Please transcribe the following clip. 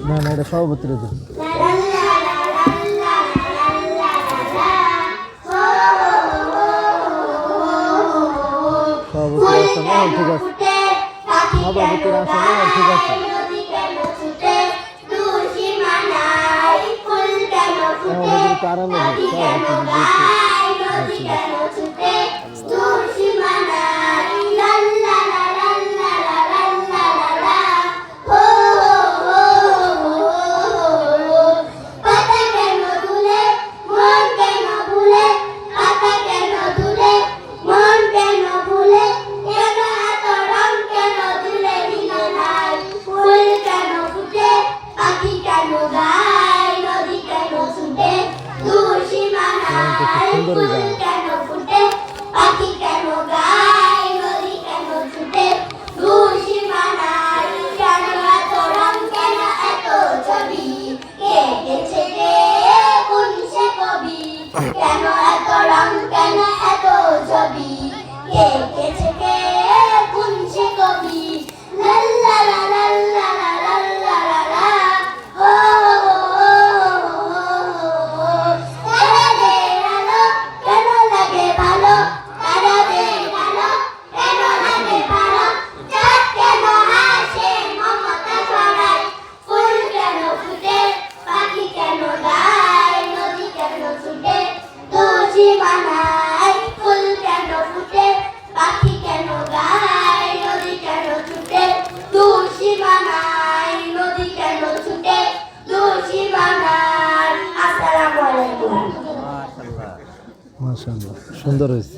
না না, এটা সভাপতির দিন। সভাপতির আসনে ঠিক আছে, সভাপতির আসনে ঠিক আছে। কারণ সুন্দর কেন এত রং কেন এত ছবি কে এঁকেছে কে কোন সে কবি লাল্লা লা লাল্লা লা লাল্লা লা লা ও তারাদের আলো কেন লাগে ভালো তারাদের আলো কেন লাগে ভালো চাঁদ কেন আসে মমতা ছড়ায় ফুল কেন ফুটে পাখি কেন গায় নদী কেন ছুটে তুলসী মানায় ফুল কেন ফুটে পাখি কেন গায় নদী কেন ছুটে তুলসী মানায় নদী কেন ছুটে তুলসী মানায়। আসসালামু আলাইকুম। মাশাআল্লাহ, সুন্দর হয়েছে।